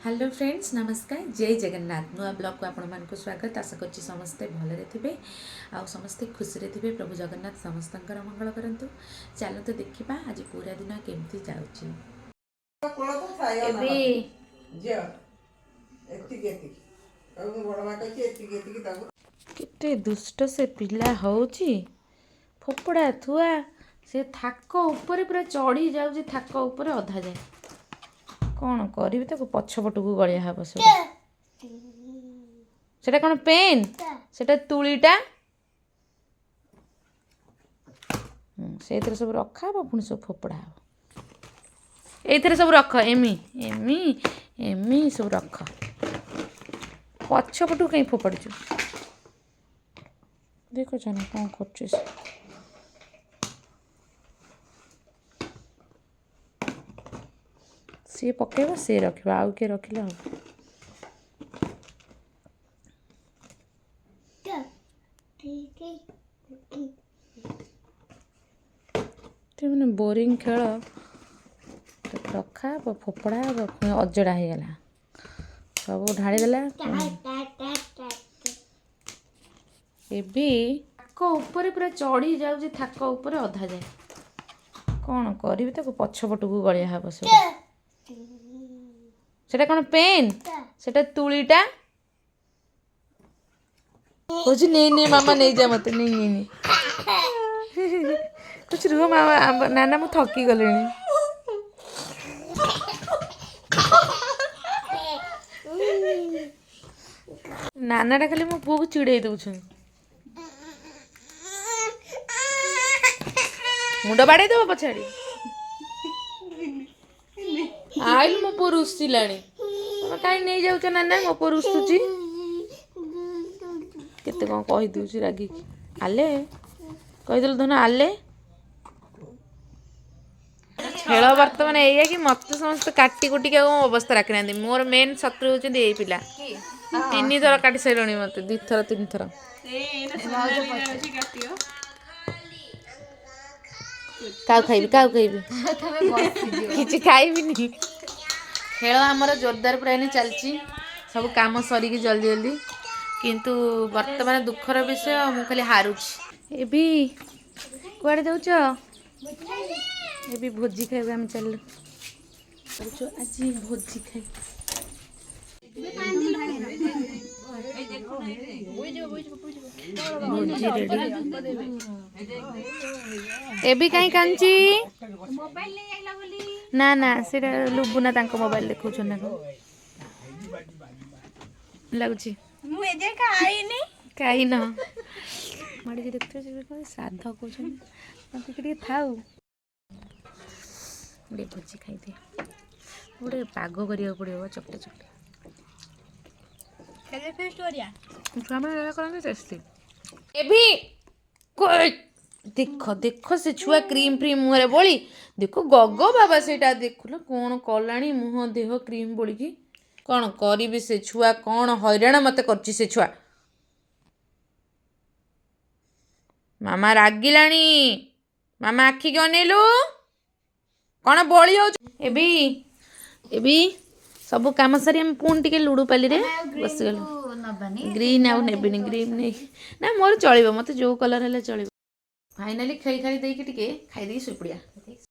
hello friends नमस्कार जय जगन्नाथ नुआ ब्लॉग को आपण मानक स्वागत आशा करछि समस्ते भलरे थिबे आ समस्ते खुशी रे थिबे प्रभु जगन्नाथ समस्तंकर मंगल करंतु चलतो देखिबा आज पूरा दिन केमती जाउछि एबे जे एति बड़ बाटा के एति केते दुष्ट से पिला होउछि फोपड़ा थुआ से थाक ऊपर पूरा चढ़ी जाउछि थाक ऊपर अधा जाए कौन करी पछपट को गलिया हम सेटा कौन पेन सेटा तुलीटा से सब रखा पुणी सब फोपड़ा हम ये सब रख एमी एमी एमी सब रख पछपट कहीं फोपाड़ू देखो ना कौन कर सी पकेब सी रख आउ किए रखिले हम मैंने बोरिंग खेल रखा फोपड़ा अजड़ा हो गला सब ढाड़ीदेला थाक ऊपर पूरा चढ़ी जाऊँ थाक ऊपर अधा जाए कौन करी पछपट को गलिया हम सब सेटा कौन पेन सेटा तुलीटा कुछ नहीं नहीं मामा नहीं जा मत नहीं नहीं नहीं कुछ रुह मामा नाना मु थकी गले नानाटा खाली मो पुओ को चिड़े दउछ मुंड बाड़े दब पछाड़ी आइल मो पुओ रुसिलाणी कहीं नहीं जाऊच नाना मो पुओ रुसुची केते कौन कही दूची रागी आले कहीदेलु धन आले खेल बर्तमान ये कि मत समस्त काटी कुटी अवस्था रखी ना मोर मेन शत्रु होती यही पिला 3 थर काटी सारे मत 2 थर 3 थर क्या खाइबी क्या खाइबी किसी खाइबी खेल आमर जोरदार पूरा एने चलची सब काम सरिकी जल्दी जल्दी किंतु वर्तमान दुखर विषय मु खाली हारुची एबी कुआडे जाउछ एबी भोजी खाइबे हम चल आज भोजी खाइ भोजी रेडी एबी कहीं कांची ना ना सेटा लुबुना तांको मोबाइल देखौ ना लगुची मु एजे खाइनी खाई न माड़ी के देखते जे साधा कहछन ଟିକେ थाउ गोटे भोजी खाइदे गोटे पाग करिया पड़ो चकटे चकटे खेले फेस्ट ओरिया छुआ मैंने करते टेस्टी एभी कोई देख देख से छुआ क्रीम फ्रीम मुहरे बोली देखो गग बाबा सेटा देखुला कौन कलाणी मुह देह क्रीम बोलिकी कौन करी से छुआ कौन हैरान मत कर से छुआ मामा रागिलाणी मामा आखि के अनेलु कौन बोली हो एबी सब काम सारी हम पुणी टिके लुडु पाली रे बसगलु ग्रीन आउ नेबिनी ग्रीन नहीं ना मोर चलिबो मते जो कलर हेले चलिबो फाइनली खेली खाली देकी टिके खाई देई सुपड़िया